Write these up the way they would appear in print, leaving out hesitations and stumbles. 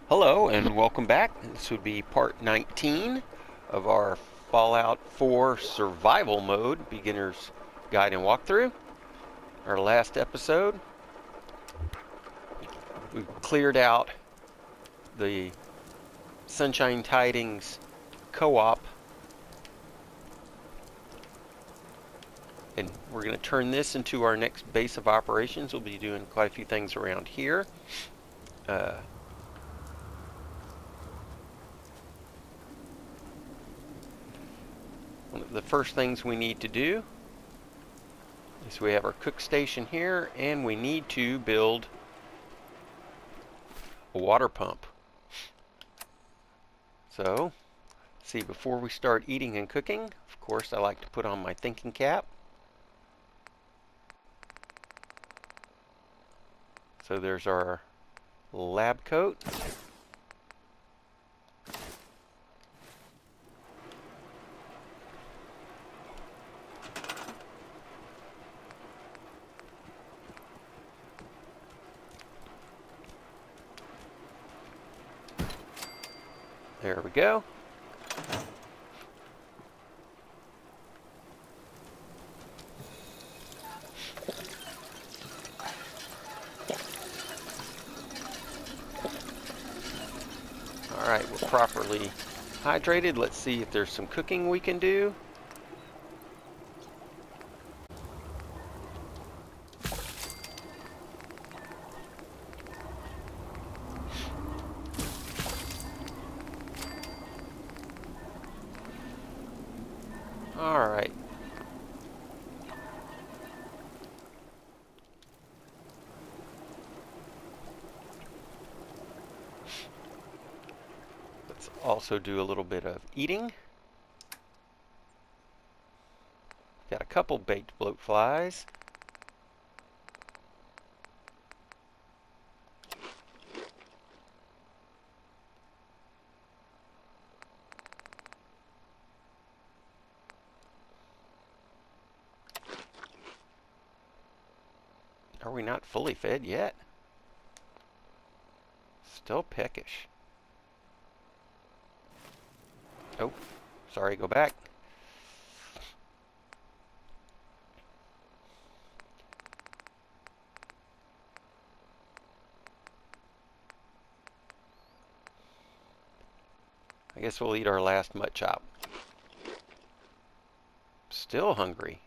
Hello and welcome back. This would be part 19 of our Fallout 4 survival mode beginner's guide and walkthrough. Our last episode, we cleared out the Sunshine Tidings co-op, and we're going to turn this into our next base of operations. We'll be doing quite a few things around here. One of the first things we need to do is we have our cook station here, and we need to build a water pump. So, see, before we start eating and cooking, of course, I like to put on my thinking cap. So there's our lab coat. There we go. Alright, we're properly hydrated. Let's see if there's some cooking we can do. Alright. Let's also do a little bit of eating. Got a couple baked bloat flies. Are we not fully fed yet? Still peckish. Oh, sorry, go back. I guess we'll eat our last mutt chop. Still hungry.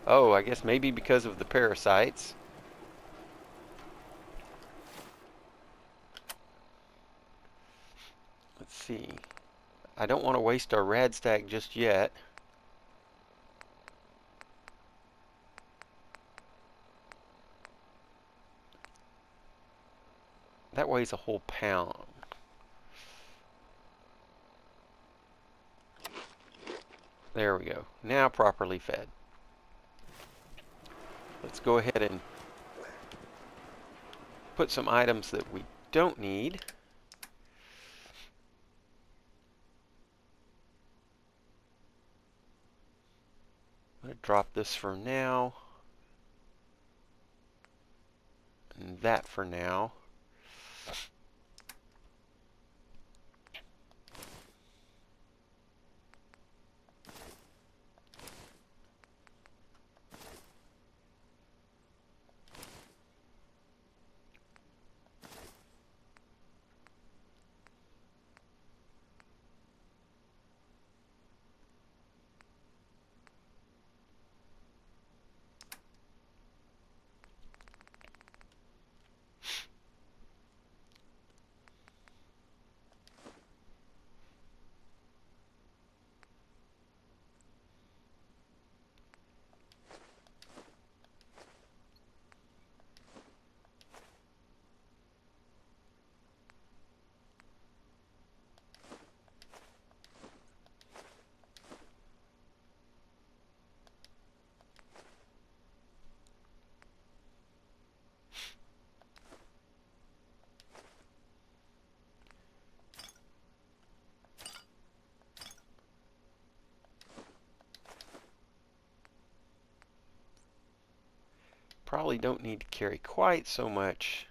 Oh, I guess maybe because of the parasites. Let's see. I don't want to waste our rad stack just yet. That weighs a whole pound. There we go. Now properly fed. Let's go ahead and put some items that we don't need. I'm going to drop this for now. And that for now. Probably don't need to carry quite so much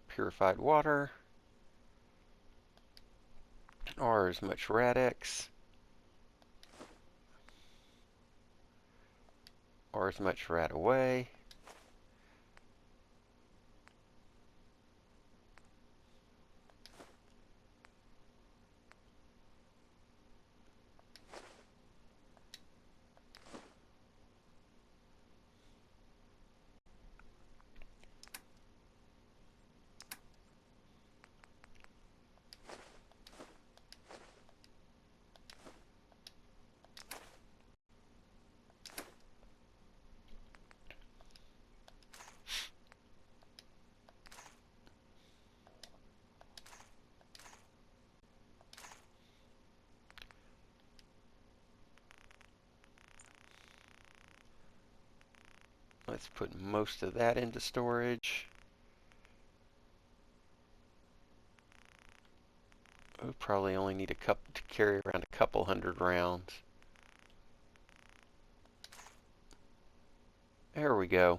purified water or as much Radex or as much Radaway. Let's put most of that into storage. We probably only need to carry around a couple hundred rounds. There we go.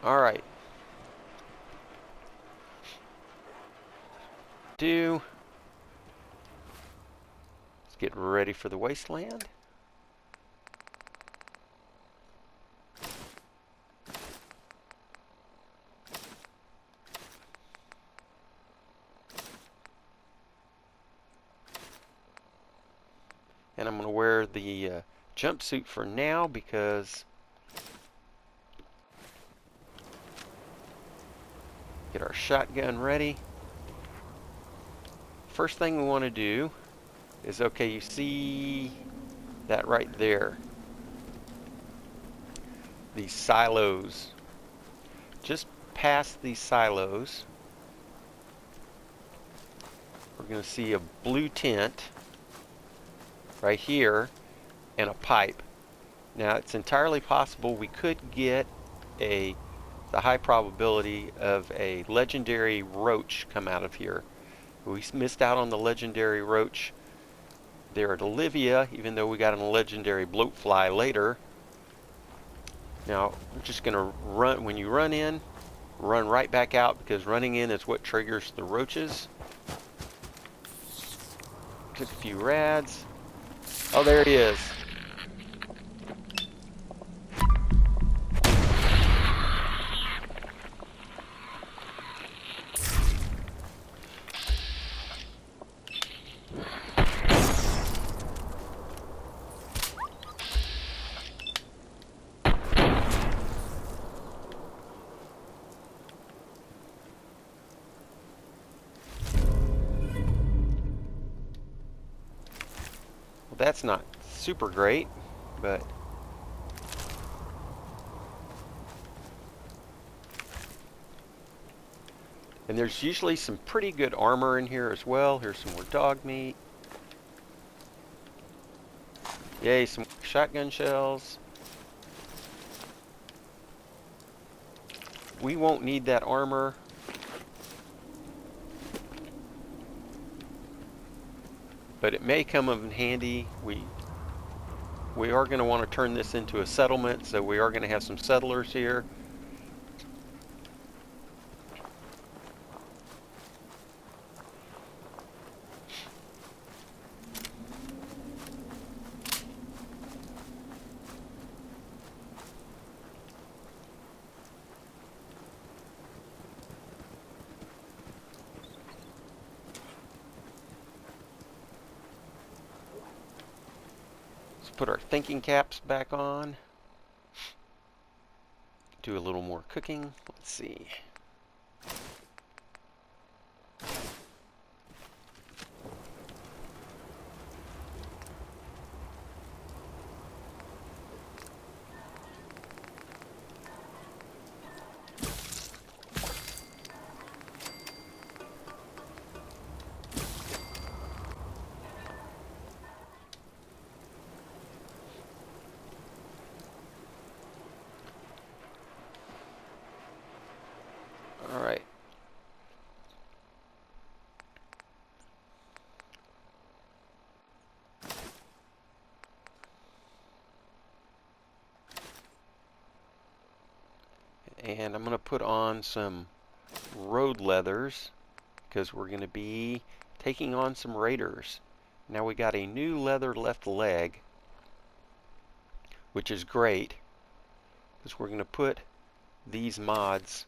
All right. Let's get ready for the wasteland. And I'm going to wear the jumpsuit for now because get our shotgun ready. First thing we want to do is, okay, you see that right there? These silos. Just past these silos, we're going to see a blue tent right here and a pipe. Now it's entirely possible we could get the high probability of a legendary roach come out of here. We missed out on the legendary roach there at Olivia, even though we got a legendary bloatfly later. Now we're just going to run. When you run in, run right back out, because running in is what triggers the roaches. Took a few rads. Oh, there he is. Well, that's not super great, but and there's usually some pretty good armor in here as well. Here's some more dog meat. Yay, some shotgun shells. We won't need that armor. But it may come in handy. We are going to want to turn this into a settlement, so we are going to have some settlers here. Put our thinking caps back on. Do a little more cooking. Let's see. And I'm going to put on some road leathers because we're going to be taking on some raiders. Now we got a new leather left leg, which is great because we're going to put these mods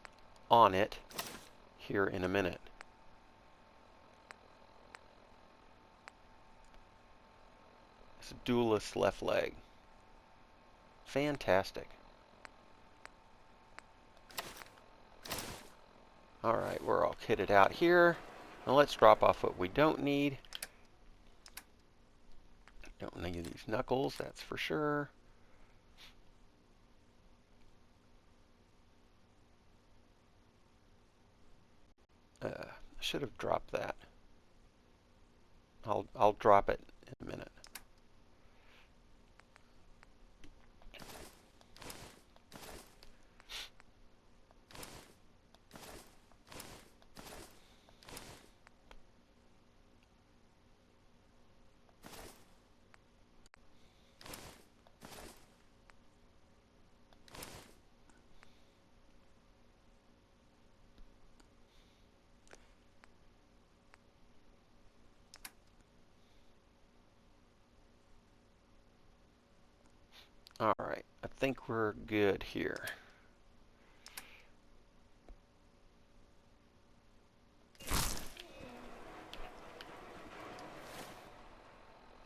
on it here in a minute. It's a duelist left leg. Fantastic. Alright, we're all kitted out here. Now let's drop off what we don't need. Don't need these knuckles, that's for sure. I should have dropped that. I'll drop it in a minute. Alright, I think we're good here.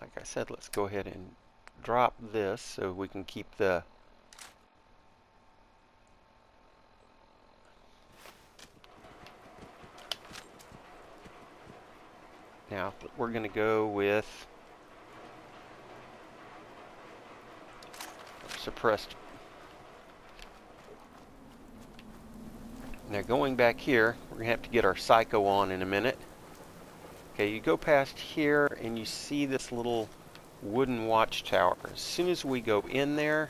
Like I said, let's go ahead and drop this so we can keep the now we're going to go with suppressed. Now going back here, we're going to have to get our psycho on in a minute. Okay, you go past here and you see this little wooden watchtower. As soon as we go in there,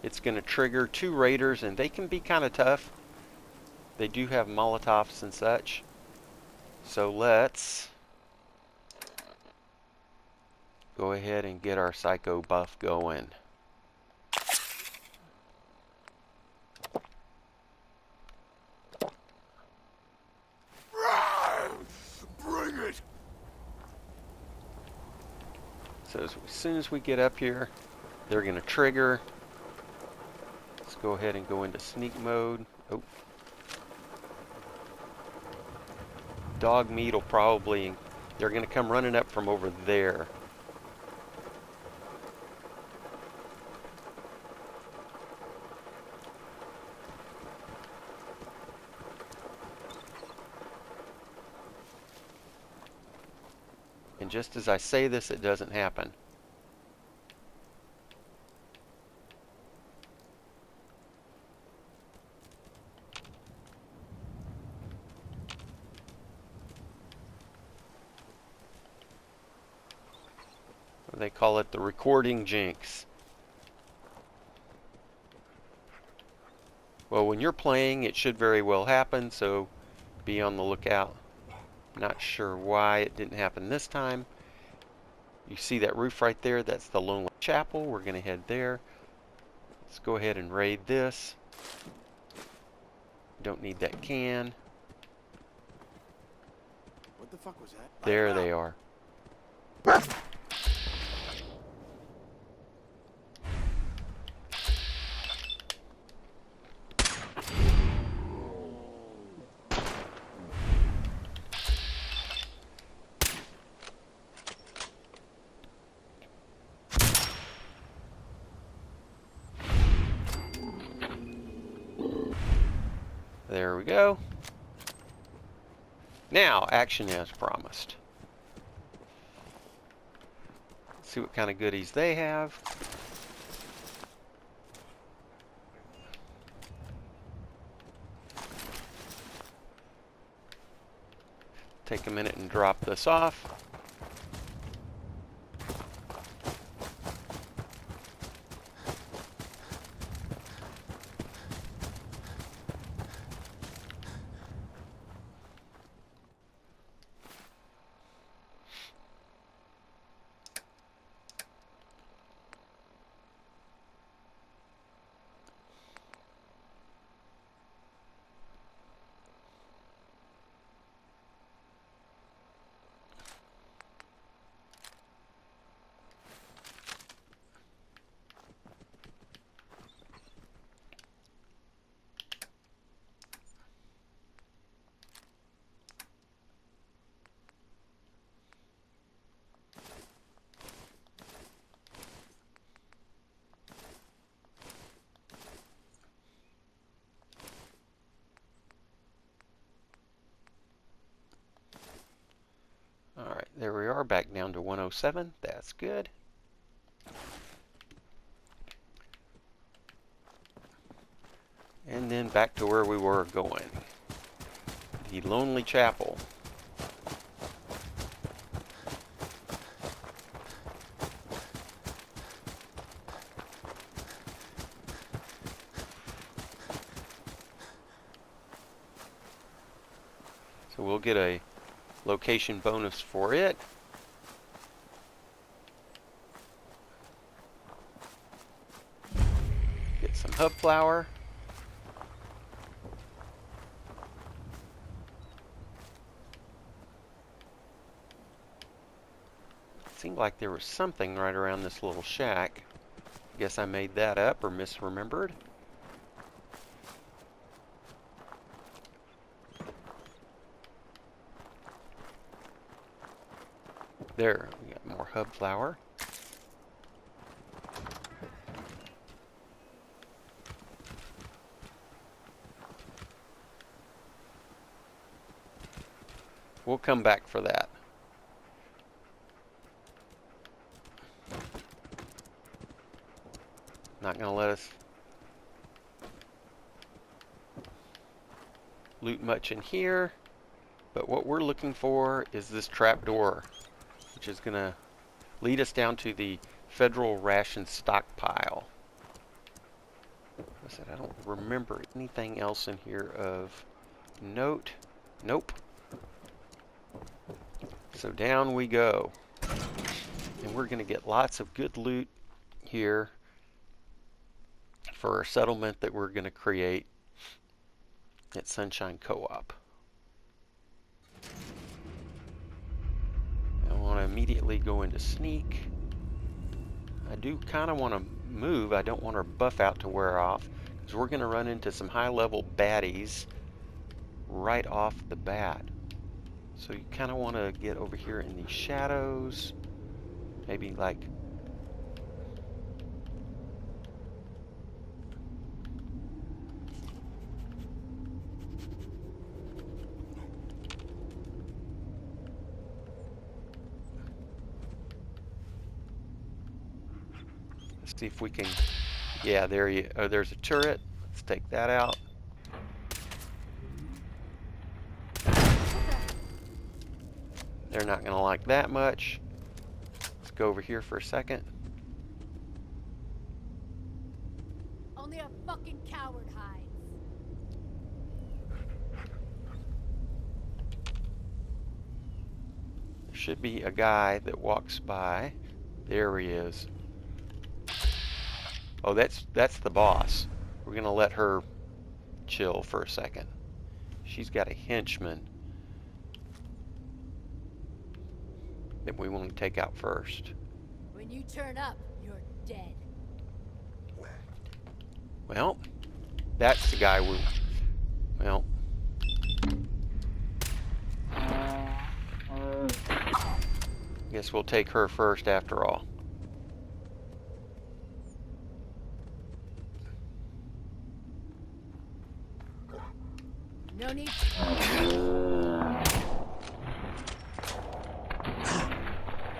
it's going to trigger 2 raiders, and they can be kind of tough. They do have Molotovs and such. So let's go ahead and get our psycho buff going. Bring it! So as soon as we get up here, they're going to trigger. Let's go ahead and go into sneak mode. Oh. Dog meat will probably, they're going to come running up from over there. And just as I say this, it doesn't happen. They call it the recording jinx. Well, when you're playing, it should very well happen, so be on the lookout. Not sure why it didn't happen this time. You see that roof right there? That's the Lonely Chapel. We're going to head there. Let's go ahead and raid this. Don't need that can. What the fuck was that? There they are. There we go. Now, action as promised. Let's see what kind of goodies they have. Take a minute and drop this off. back down to 107. That's good. And then back to where we were going. The Lonely Chapel. So we'll get a location bonus for it. Get some hub flour. Seemed like there was something right around this little shack. Guess I made that up or misremembered. There, we got more hub flour. We'll come back for that. Not gonna let us loot much in here, but what we're looking for is this trapdoor, which is gonna lead us down to the Federal Rations Stockpile. I said I don't remember anything else in here of note. Nope. So down we go, and we're gonna get lots of good loot here for our settlement that we're going to create at Sunshine Co-op. I want to immediately go into sneak. I do kind of want to move. I don't want our buff out to wear off, because we're going to run into some high-level baddies right off the bat. So you kind of want to get over here in these shadows, maybe like see if we can, yeah, there's a turret. Let's take that out. They're not going to like that much. Let's go over here for a second. Only a fucking coward hides. There should be a guy that walks by. There he is. Oh, that's the boss. We're gonna let her chill for a second. She's got a henchman that we want to take out first. When you turn up, you're dead. Well, that's the guy we... Well... Guess we'll take her first after all. No need.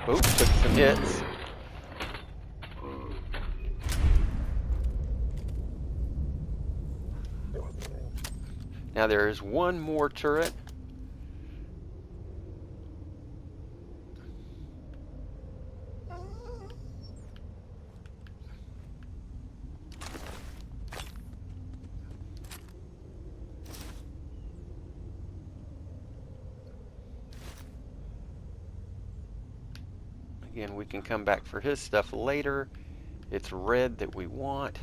Oops, took some hits. Now there is one more turret. Again, we can come back for his stuff later. It's red that we want.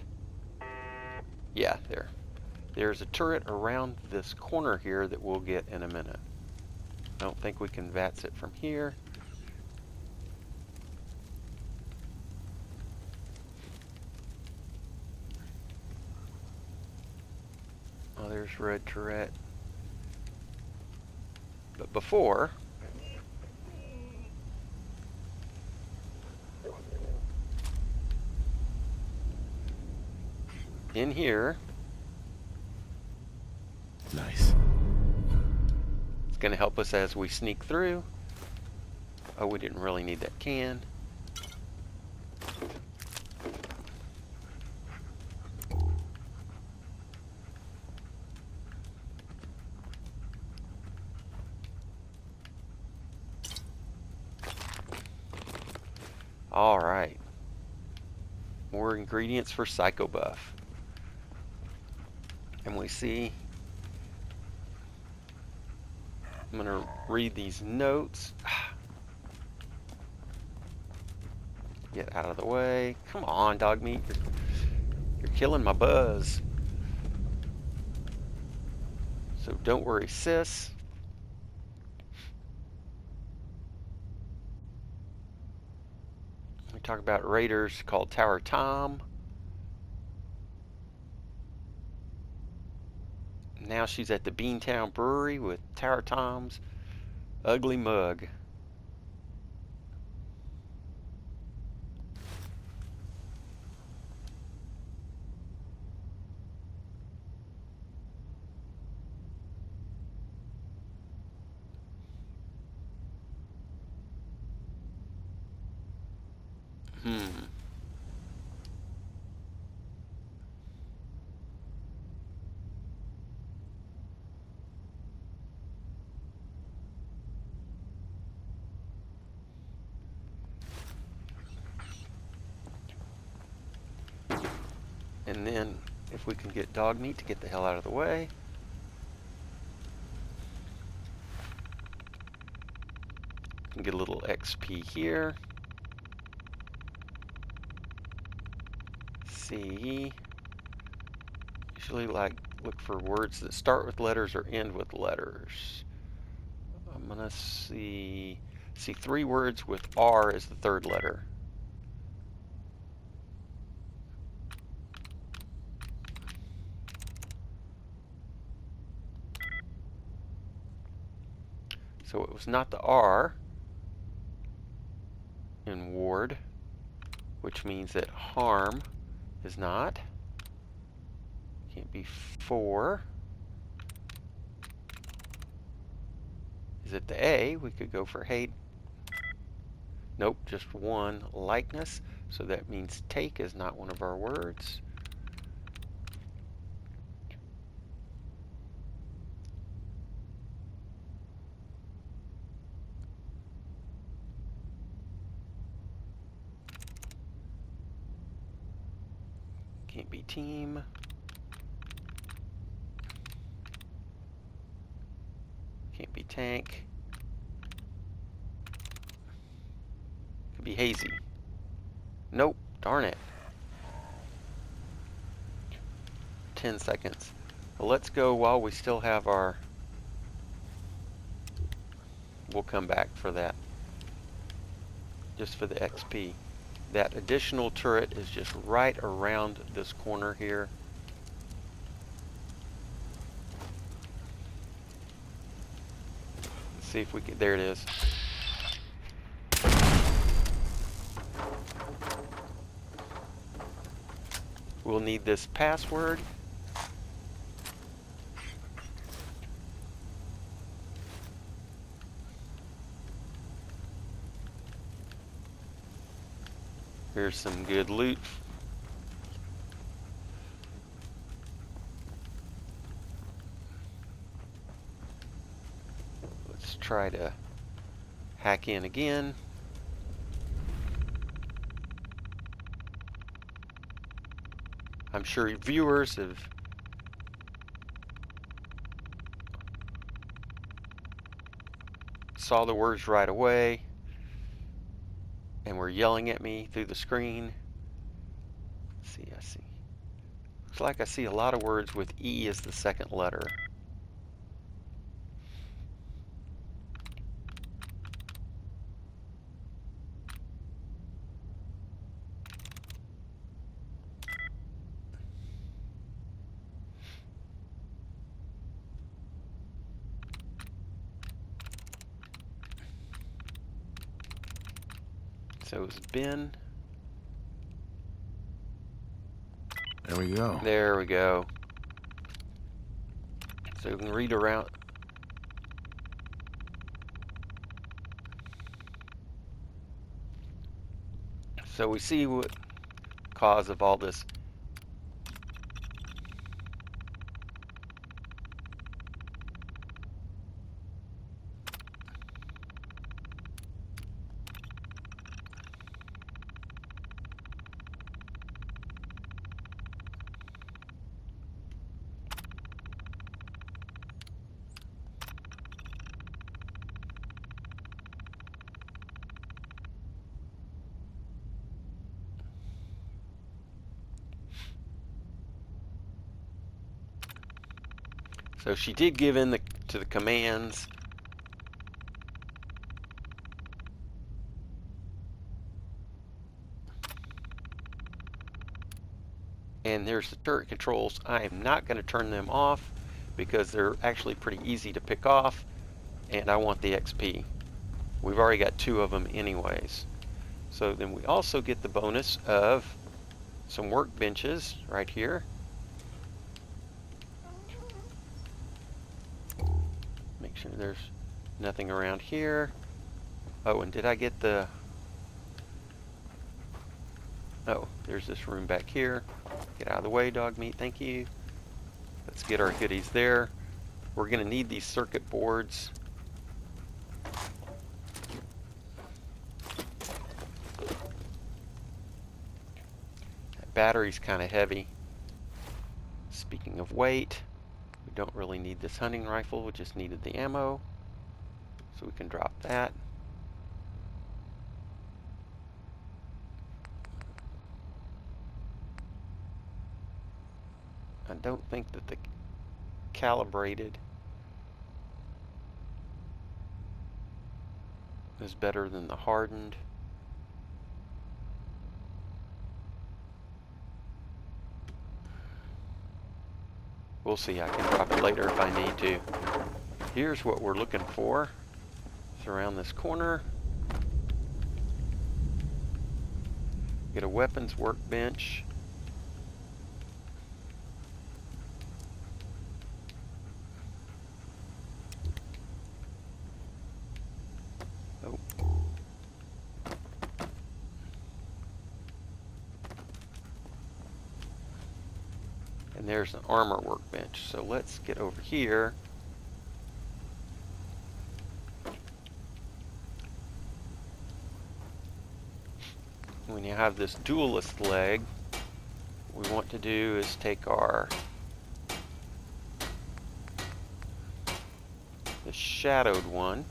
Yeah, there. There's a turret around this corner here that we'll get in a minute. I don't think we can VATS it from here. Oh, there's red turret. But before... in here... Nice. It's going to help us as we sneak through. Oh, we didn't really need that can. Alright. More ingredients for Psycho Buff. And we see, I'm going to read these notes. Get out of the way. Come on, dog meat. You're killing my buzz. So don't worry, sis. We talk about raiders called Tower Tom. Now she's at the Beantown Brewery with Tower Tom's ugly mug. And then, if we can get dog meat to get the hell out of the way. Can get a little XP here. C. Usually look for words that start with letters or end with letters. I'm gonna see 3 words with R as the third letter. So it was not the R in ward, which means that harm is not. Can't be 4. Is it the A? We could go for hate. Nope, just 1. Likeness. So that means take is not one of our words. Can't be team. Can't be tank. Could be hazy. Nope, darn it. 10 seconds. Well, let's go while we still have our... We'll come back for that. Just for the XP. That additional turret is just right around this corner here. Let's see if we can... There it is. We'll need this password. Here's some good loot. Let's try to hack in again. I'm sure viewers have saw the words right away and were yelling at me through the screen. Let's see, I see. Looks like I see a lot of words with E as the second letter. So it's Ben. There we go. There we go. So we can read around. So we see what cause of all this. So she did give in to the commands. And there's the turret controls. I am not going to turn them off because they're actually pretty easy to pick off, and I want the XP. We've already got 2 of them anyways. So then we also get the bonus of some workbenches right here. Make sure there's nothing around here. Oh, and did I get the... Oh, there's this room back here. Get out of the way, dog meat, thank you. Let's get our goodies there. We're going to need these circuit boards. That battery's kind of heavy. Speaking of weight, we don't really need this hunting rifle, we just needed the ammo. So we can drop that. I don't think that the calibrated is better than the hardened. We'll see, I can drop it later if I need to. Here's what we're looking for. It's around this corner. Get a weapons workbench. Oh. And there's an armor workbench. So let's get over here. When you have this duelist leg, what we want to do is take the shadowed one,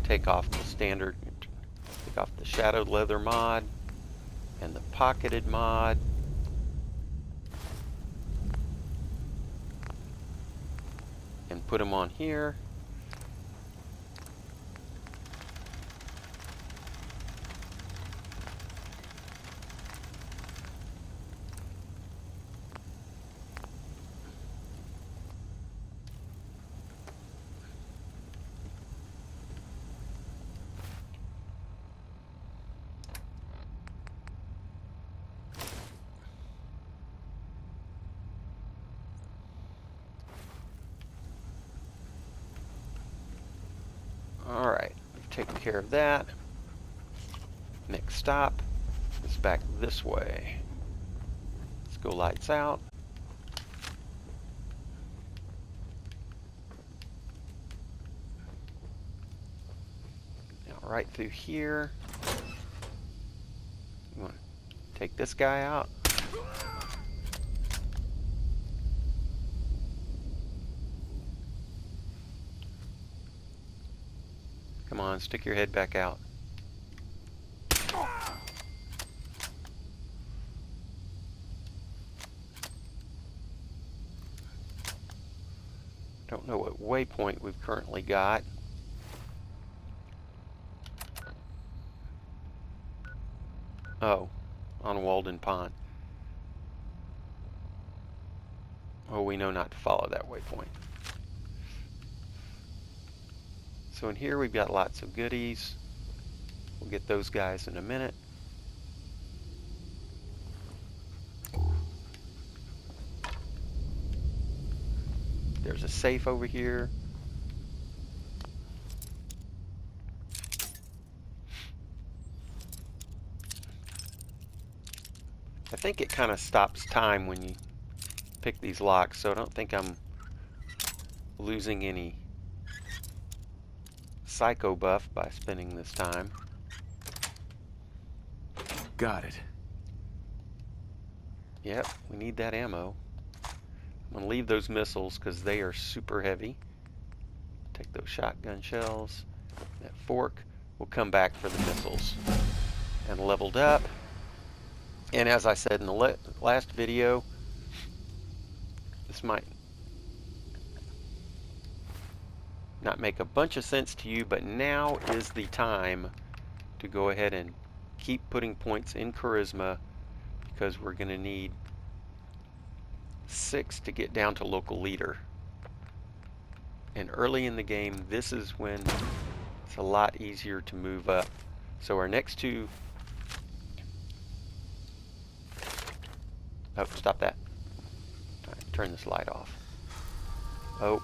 take off the shadowed leather mod and the pocketed mod, and put them on here. Alright, we've taken care of that. Next stop is back this way. Let's go lights out. Now right through here. You want to take this guy out. Come on, stick your head back out. Don't know what waypoint we've currently got. Oh, on Walden Pond. Oh, we know not to follow that waypoint. So in here we've got lots of goodies. We'll get those guys in a minute. There's a safe over here. think it kind of stops time when you pick these locks, so I don't think I'm losing any psycho buff by spending this time. Got it. Yep, we need that ammo. I'm going to leave those missiles because they are super heavy. Take those shotgun shells. That fork. We'll come back for the missiles. And leveled up. And as I said in the last video, this might not make a bunch of sense to you, but now is the time to go ahead and keep putting points in charisma, because we're going to need 6 to get down to local leader. And early in the game, this is when it's a lot easier to move up. So our next two... Oh, stop that. All right, turn this light off. Oh.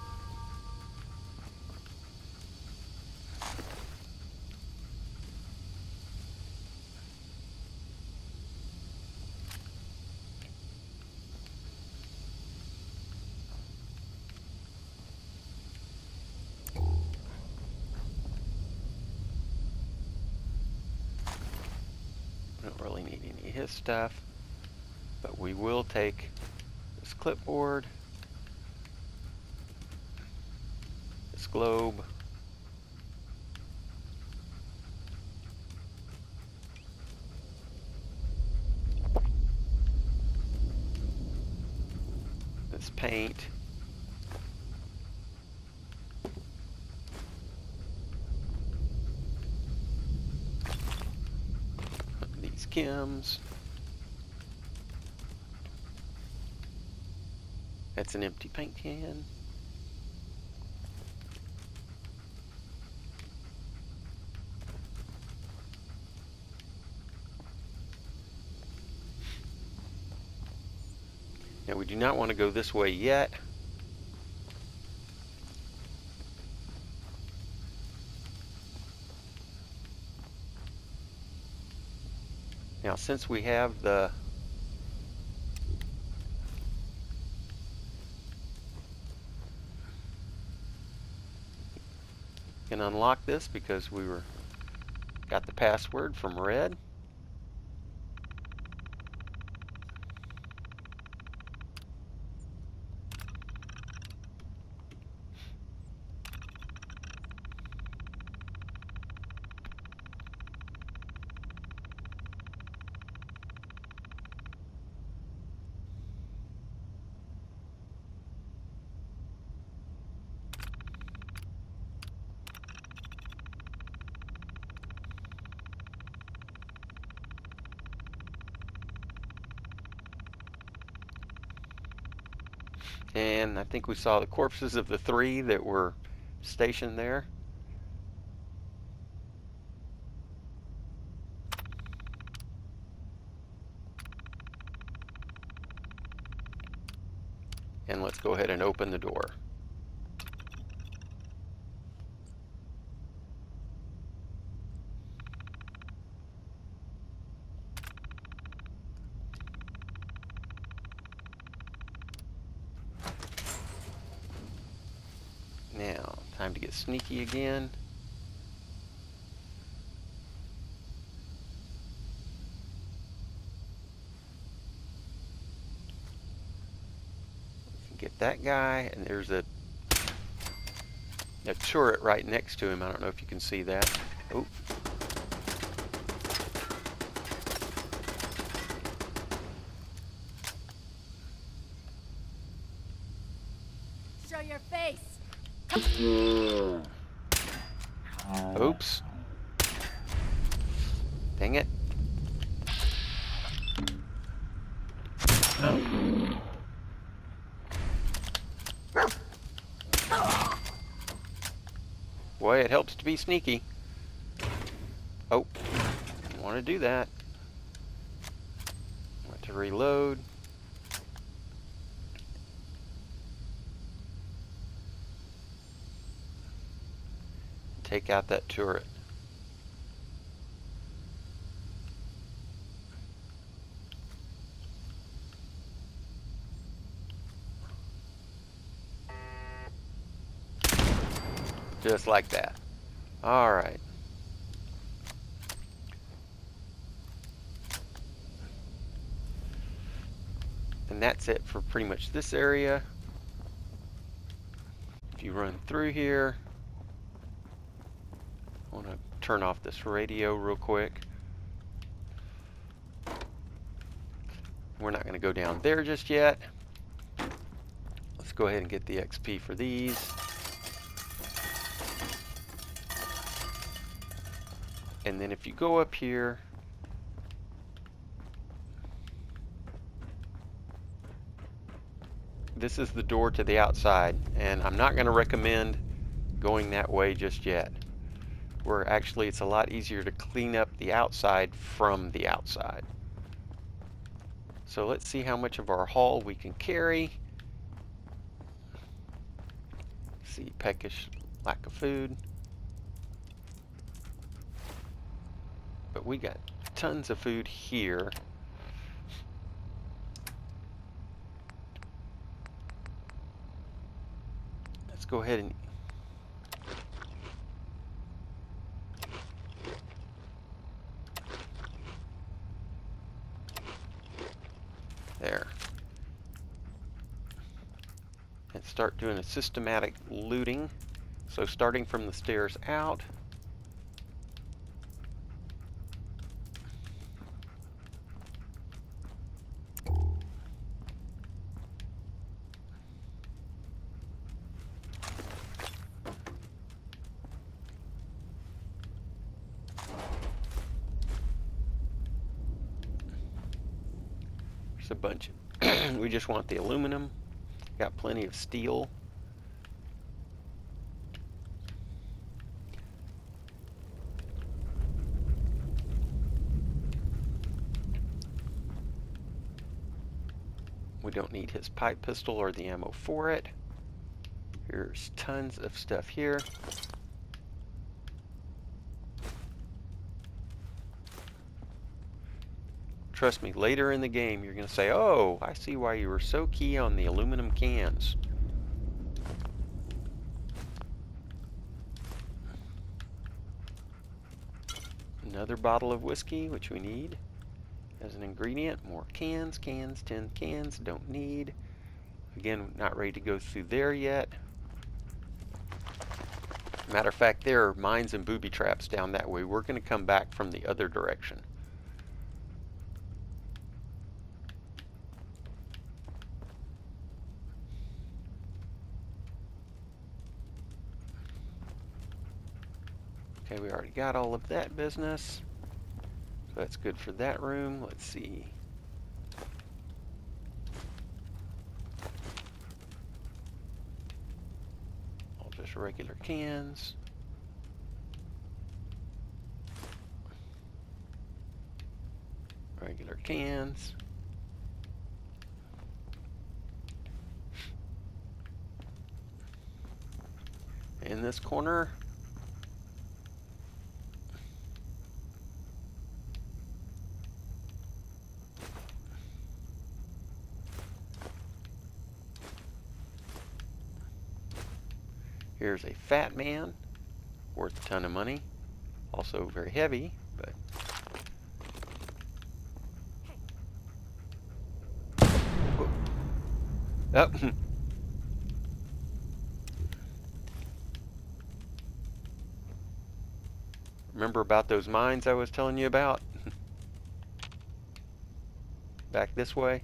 We don't really need any of his stuff, but we will take this clipboard, this globe, this paint, these chems. That's an empty paint can. Now we do not want to go this way yet. Now since we have the can unlock this because we got the password from Red. And I think we saw the corpses of the 3 that were stationed there. And let's go ahead and open the door. Now, time to get sneaky again. Get that guy, and there's a turret right next to him. I don't know if you can see that. Oh. Show your face. Oops. Dang it. Boy, it helps to be sneaky. Oh, don't want to do that. Want to reload. Take out that turret. Just like that. Alright. And that's it for pretty much this area. If you run through here, I want to turn off this radio real quick. We're not going to go down there just yet. Let's go ahead and get the XP for these. And then if you go up here, this is the door to the outside, and I'm not going to recommend going that way just yet. Where actually it's a lot easier to clean up the outside from the outside. So let's see how much of our haul we can carry. See, peckish, lack of food. But we got tons of food here. Let's go ahead and there. And start doing a systematic looting. So starting from the stairs out. There's a bunch. We just want the aluminum. Got plenty of steel. We don't need his pipe pistol or the ammo for it. Here's tons of stuff here. Trust me, later in the game you're going to say, oh, I see why you were so key on the aluminum cans. Another bottle of whiskey, which we need as an ingredient. More cans, cans, 10 cans, don't need. Again, not ready to go through there yet. Matter of fact, there are mines and booby traps down that way. We're going to come back from the other direction. Okay, we already got all of that business. So that's good for that room. Let's see. All just regular cans. Regular cans. In this corner, here's a fat man, worth a ton of money. Also very heavy, but oh. Remember about those mines I was telling you about? Back this way.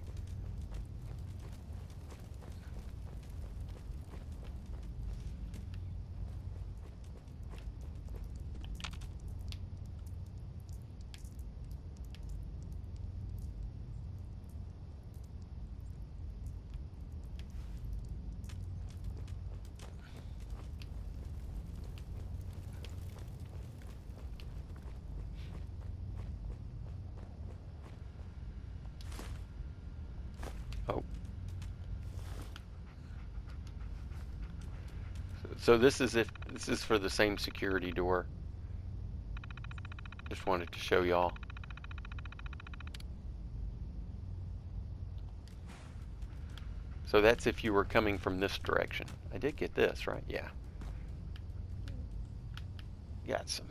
Oh. So this is for the same security door. Just wanted to show y'all. So that's if you were coming from this direction. I did get this, right? Yeah. got some.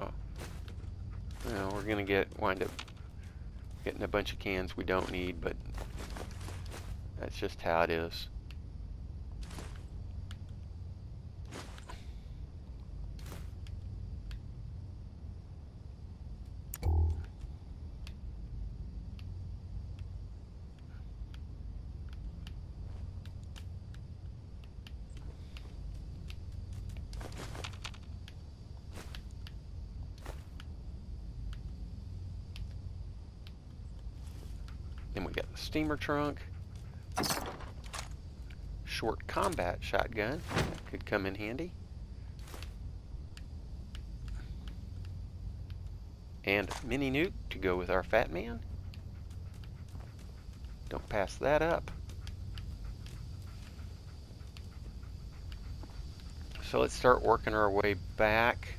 Oh. Well, we're gonna wind up getting a bunch of cans we don't need, but that's just how it is. Then we got the steamer trunk. Short combat shotgun. That could come in handy. And mini nuke to go with our fat man. Don't pass that up. So let's start working our way back.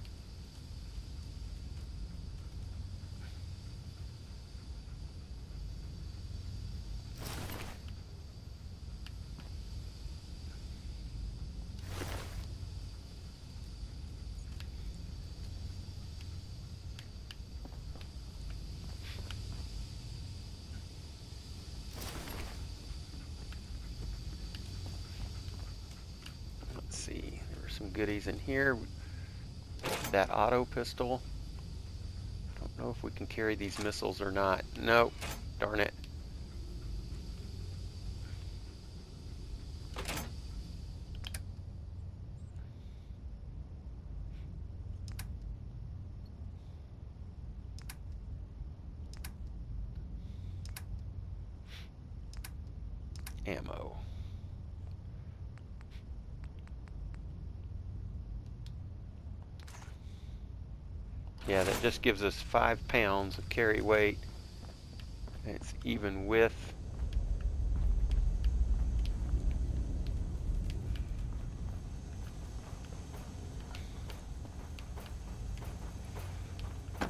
Let's see, there were some goodies in here. That auto pistol. Don't know if we can carry these missiles or not. Nope, darn it. Ammo. Yeah, that just gives us 5 pounds of carry weight. It's even with I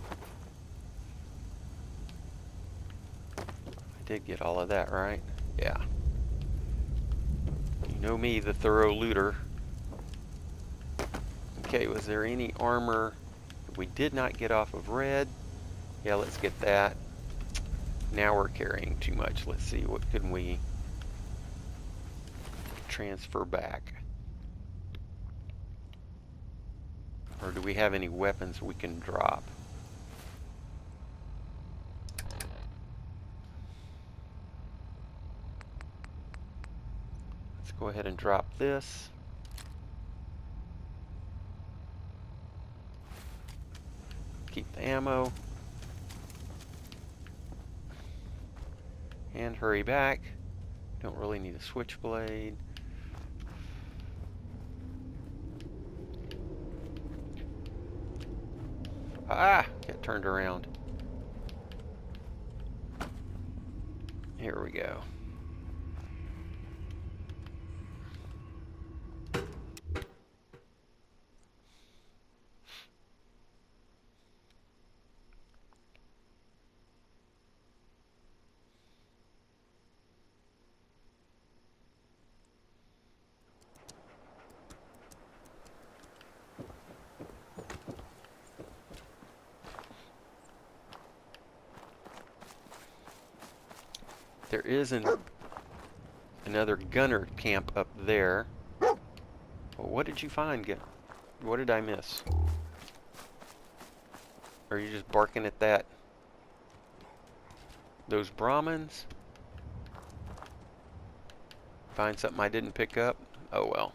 did get all of that, right? Yeah. You know me, the thorough looter. Okay, was there any armor we did not get off of red? Yeah, let's get that. Now we're carrying too much. Let's see, what can we transfer back? Or do we have any weapons we can drop? Let's go ahead and drop this. Keep the ammo. And hurry back. Don't really need a switchblade. Ah! Got turned around. Here we go. There is another gunner camp up there. Well, what did you find? What did I miss? Are you just barking at those Brahmins? Find something I didn't pick up? Oh well.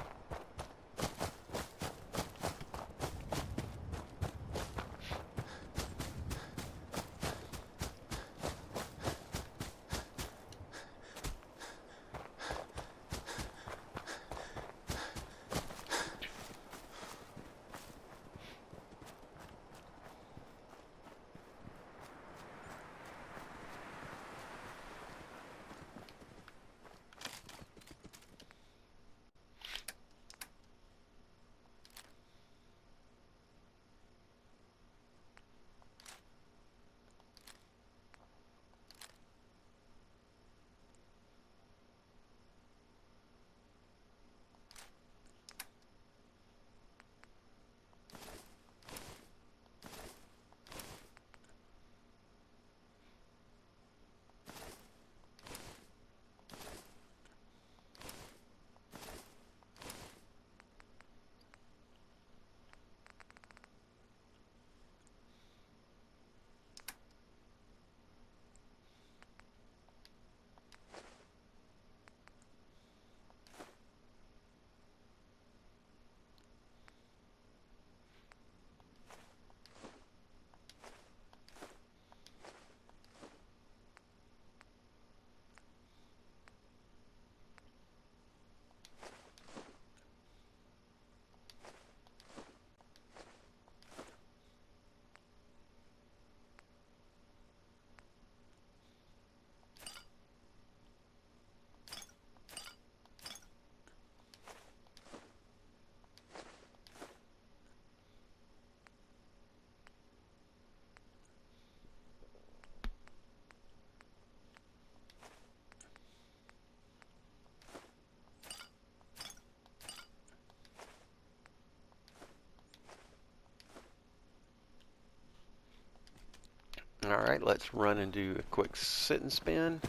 Alright, let's run and do a quick sit and spin.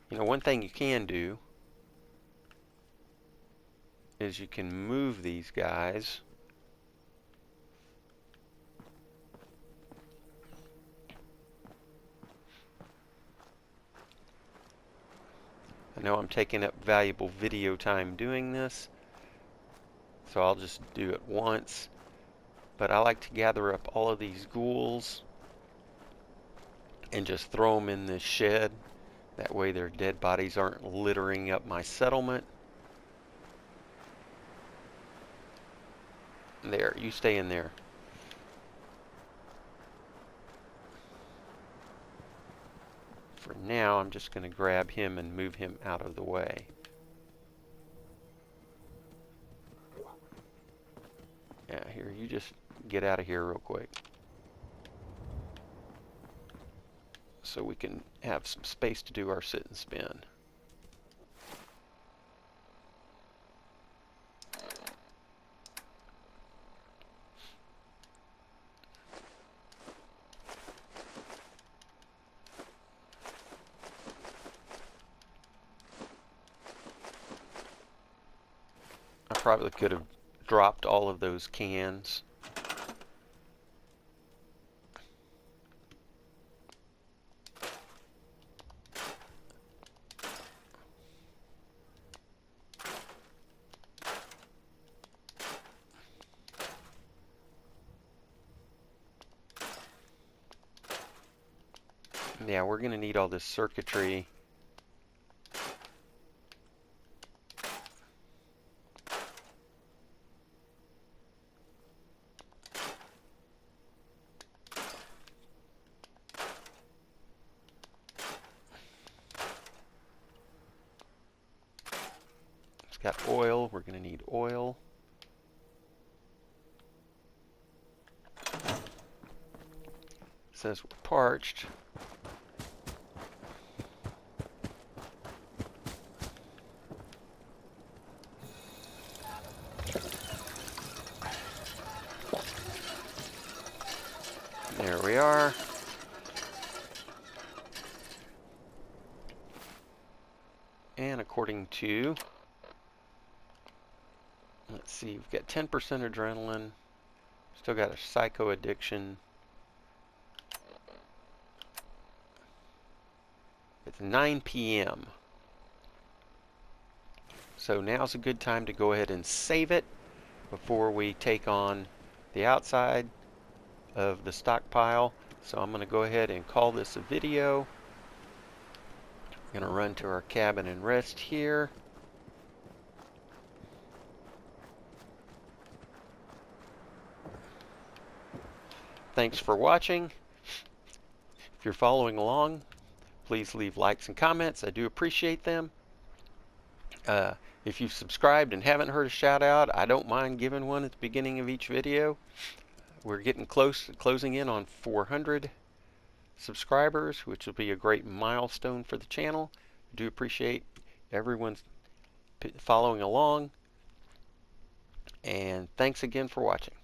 You know, one thing you can do is you can move these guys. I know I'm taking up valuable video time doing this, so I'll just do it once. But I like to gather up all of these ghouls and just throw them in this shed. That way their dead bodies aren't littering up my settlement. There, you stay in there. For now, I'm just going to grab him and move him out of the way. Yeah, here, you just get out of here real quick, so we can have some space to do our sit and spin. I probably could have dropped all of those cans. Yeah, we're going to need all this circuitry. It's got oil. We're going to need oil. It says we're parched. There we are. And according to, let's see, we've got 10% adrenaline, still got a psycho addiction. It's 9 p.m. So now's a good time to go ahead and save it before we take on the outside of the stockpile. So I'm going to go ahead and call this a video. I'm going to run to our cabin and rest here. Thanks for watching. If you're following along, please leave likes and comments. I do appreciate them. If you've subscribed and haven't heard a shout out, I don't mind giving one at the beginning of each video. We're getting closing in on 400 subscribers, which will be a great milestone for the channel. I do appreciate everyone following along, and thanks again for watching.